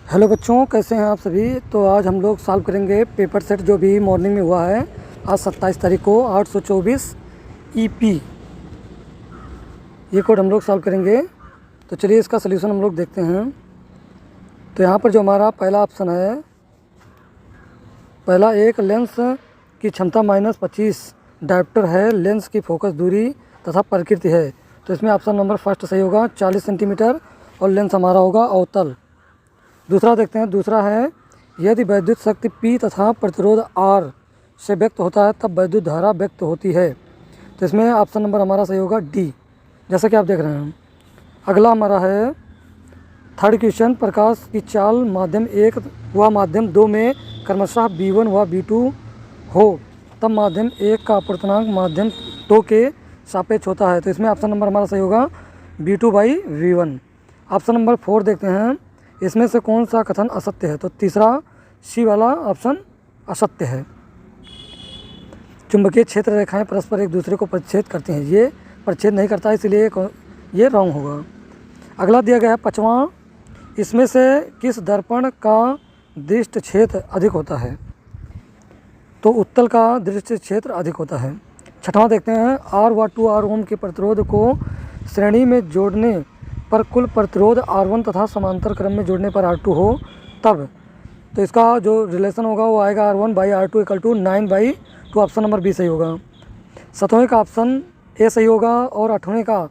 Hello बच्चों, कैसे हैं आप सभी। तो आज हम लोग सॉल्व करेंगे पेपर सेट जो भी मॉर्निंग में हुआ है। आज 27 तारीख को 824 ईपी ये कोड हम लोग सॉल्व करेंगे। तो चलिए इसका सलूशन हम लोग देखते हैं। तो यहाँ पर जो हमारा पहला ऑप्शन है, पहला एक लेंस की क्षमता -25 डायोप्टर है, लेंस की फोकस दूरी तथा प्रकृति है। तो इसमें ऑप्शन नंबर फर्स्ट सही होगा, 40 सेंटीमीटर, और लेंस हमारा होगा अवतल। दूसरा देखते हैं, दूसरा है यदि वैद्युत शक्ति P तथा प्रतिरोध R से व्यक्त होता है तब वैद्युत धारा व्यक्त होती है। तो इसमें ऑप्शन नंबर हमारा सही होगा डी, जैसा कि आप देख रहे हैं। अगला हमारा है थर्ड क्वेश्चन, प्रकाश की चाल माध्यम 1 व माध्यम 2 में क्रमशः B1 व B2 हो तब माध्यम 1 का अपवर्तनांक माध्यम 2 के सापेक्ष होता है। तो इसमें ऑप्शन नंबर हमारा सही होगा B2/V1। ऑप्शन नंबर 4 देखते हैं, इसमें से कौन सा कथन असत्य है। तो तीसरा सी वाला ऑप्शन असत्य है। चुंबकीय क्षेत्र रेखाएं परस्पर एक दूसरे को परिच्छेद करती हैं, ये परिच्छेद नहीं करता, इसलिए ये रॉन्ग होगा। अगला दिया गया है पाँचवां, इसमें से किस दर्पण का दृष्टि क्षेत्र अधिक होता है। तो उत्तल का दृष्टि क्षेत्र अधिक होता है। छठवां देखते हैं, R व 2R ओम के प्रतिरोध को श्रेणी में जोड़ने पर कुल प्रतिरोध R1 तथा समांतर क्रम में जोड़ने पर R2 हो तब। तो इसका जो रिलेशन होगा वो आएगा R1/R2 = 9/2। ऑप्शन नंबर बी सही होगा। सातवें का ऑप्शन ए सही होगा। और आठवें का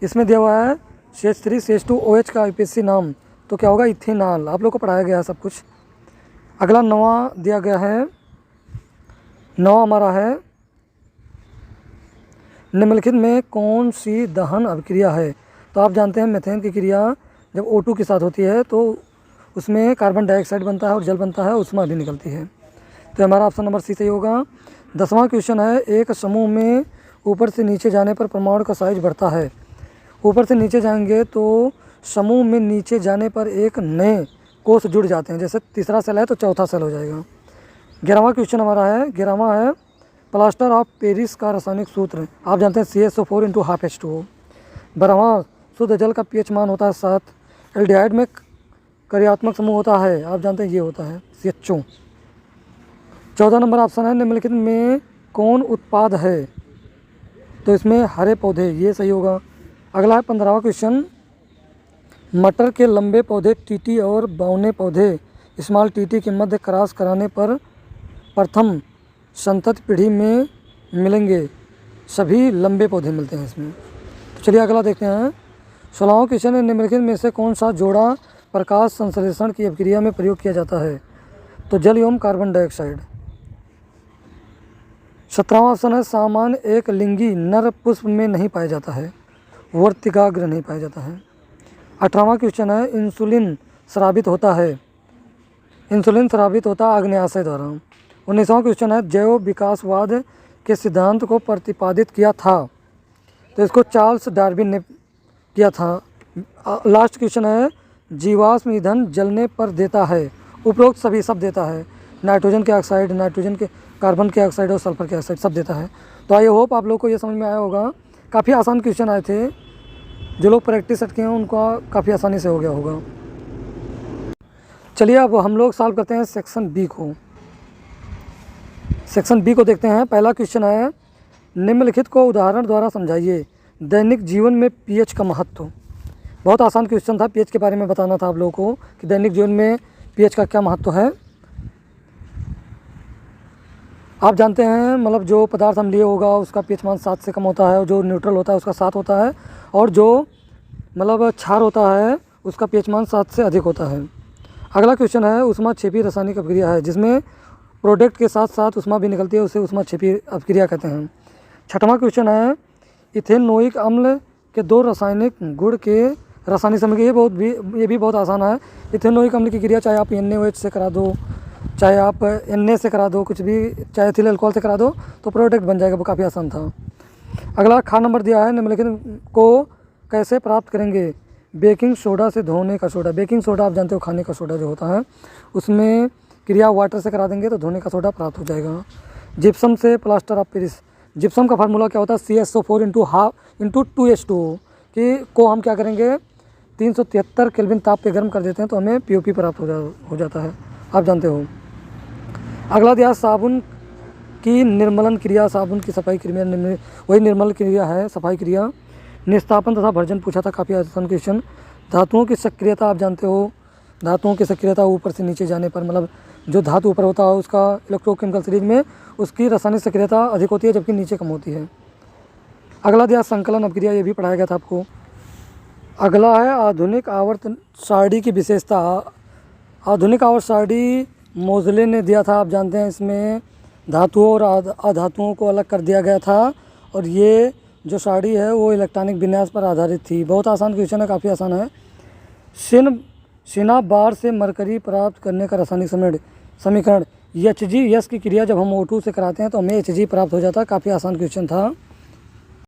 इसमें दिया हुआ है CH3 CH2 OH का IPSC नाम, तो क्या होगा इथेनॉल। आप लोग को पढ़ाया गया है सब कुछ। अगला नौवां दिया गया है, नौवां हमारा है निम्नलिखित में कौन सी दहन अभिक्रिया है। तो आप जानते हैं मेथेन की क्रिया जब O2 के साथ होती है तो उसमें कार्बन डाइऑक्साइड बनता है और जल बनता है, उष्मा भी निकलती है। तो हमारा ऑप्शन नंबर सी सही होगा। 10वां क्वेश्चन है, एक समूह में ऊपर से नीचे जाने पर परमाणु का साइज बढ़ता है। ऊपर से नीचे जाएंगे तो समूह में नीचे जाने पर एक नए कोष जुड़ जाते हैं, जैसे तीसरा सेल है तो चौथा सेल हो जाएगा। 11वां क्वेश्चन हमारा है, 11वां है प्लास्टर ऑफ पेरिस का रासायनिक सूत्र। आप जानते हैं CaSO4 × 12H2O। 12वां शुद्ध जल का pH मान होता है 7। एल्डिहाइड में कार्यात्मक समूह होता है, आप जानते हैं ये होता है CHO। 14 नंबर ऑप्शन है, निम्नलिखित में कौन उत्पाद है। तो इसमें हरे पौधे, ये सही होगा। अगला है 15वां क्वेश्चन, मटर के लंबे पौधे TT और बौने पौधे स्मॉल TT के मध्य क्रॉस कराने पर प्रथम संतति पीढ़ी में मिलेंगे। सभी लंबे पौधे मिलते हैं इसमें। तो चलिए अगला देखते हैं। 16वां क्वेश्चन है, निम्नलिखित में से कौन सा जोड़ा प्रकाश संश्लेषण की अभिक्रिया में प्रयोग किया जाता है। तो जल एवं कार्बन डाइऑक्साइड। 17वां ऑप्शन है, सामान्य एक लिंगी नर पुष्प में नहीं पाया जाता है, वर्तिकाग्र नहीं पाया जाता है। 18वां क्वेश्चन है, इंसुलिन स्रावित होता है, इंसुलिन स्रावित होता है आग्नेयाशय द्वारा। 19वां क्वेश्चन है, जैव विकासवाद के सिद्धांत को प्रतिपादित किया था। तो इसको चार्ल्स डार्विन ने किया था। लास्ट क्वेश्चन है, जीवाश्म ईंधन जलने पर देता है, उपरोक्त सभी सब देता है, नाइट्रोजन के ऑक्साइड, नाइट्रोजन के कार्बन के ऑक्साइड और सल्फर के ऑक्साइड सब देता है। तो आई होप आप लोग को ये समझ में आया होगा। काफ़ी आसान क्वेश्चन आए थे, जो लोग प्रैक्टिस किए हैं उनका काफ़ी आसानी से हो गया होगा। चलिए अब हम लोग सॉल्व करते हैं सेक्शन बी को। सेक्शन बी को देखते हैं। पहला क्वेश्चन है, निम्नलिखित को उदाहरण द्वारा समझाइए। दैनिक जीवन में pH का महत्व। बहुत आसान क्वेश्चन था, pH के बारे में बताना था आप लोगों को कि दैनिक जीवन में pH का क्या महत्व है। आप जानते हैं मतलब जो पदार्थ हम लिए होगा उसका pH मान 7 से कम होता है, और जो न्यूट्रल होता है उसका 7 होता है, और जो मतलब क्षार होता है उसका pH मान 7 से अधिक होता है। अगला क्वेश्चन है, ऊष्माक्षेपी रासायनिक अभिक्रिया है जिसमें प्रोडक्ट के साथ साथ ऊष्मा भी निकलती है, उसे ऊष्माक्षेपी अभिक्रिया कहते हैं। 6वां क्वेश्चन है, इथेनोइक अम्ल के 2 रासायनिक गुण के रासायनिक समीकरण। ये भी बहुत आसान है। इथेनोइक अम्ल की क्रिया चाहे आप NaOH से करा दो, चाहे आप Na से करा दो, कुछ भी, चाहे एथिल अल्कोहल से करा दो तो प्रोडक्ट बन जाएगा। वो काफ़ी आसान था। अगला खा नंबर दिया है, निम्नलिखित को कैसे प्राप्त करेंगे। बेकिंग सोडा से धोने का सोडा। बेकिंग सोडा आप जानते हो खाने का सोडा जो होता है, उसमें क्रिया वाटर से करा देंगे तो धोने का सोडा प्राप्त हो जाएगा। जिप्सम से प्लास्टर ऑफ पेरिस। जिप्सम का फार्मूला क्या होता है, CaSO4 × 2H2O कि को हम क्या करेंगे 373 केल्विन ताप पे गर्म कर देते हैं तो हमें पीओपी प्राप्त हो जाता है, आप जानते हो। अगला दिया साबुन की निर्मलन क्रिया, साबुन की सफाई क्रिया, वही निर्मल क्रिया है, सफाई क्रिया। निस्तापन तथा भर्जन पूछा था, काफ़ी आसान क्वेश्चन। धातुओं की सक्रियता आप जानते हो, धातुओं की सक्रियता ऊपर से नीचे जाने पर, मतलब जो धातु ऊपर होता है उसका इलेक्ट्रोकेमिकल सीरीज में उसकी रासायनिक सक्रियता अधिक होती है जबकि नीचे कम होती है। अगला दिया संकलन अपक्रिया, ये भी पढ़ाया गया था आपको। अगला है आधुनिक आवर्त सारणी की विशेषता। आधुनिक आवर्त सारणी मोजले ने दिया था, आप जानते हैं। इसमें धातुओं और अधातुओं को अलग कर दिया गया था और ये जो सारणी है वो इलेक्ट्रॉनिक विन्यास पर आधारित थी। बहुत आसान क्वेश्चन है, काफ़ी आसान है। सिनाबार से मरकरी प्राप्त करने का रासायनिक समीकरण Hg, यश की क्रिया जब हम O2 से कराते हैं तो हमें Hg प्राप्त हो जाता है। काफ़ी आसान क्वेश्चन था।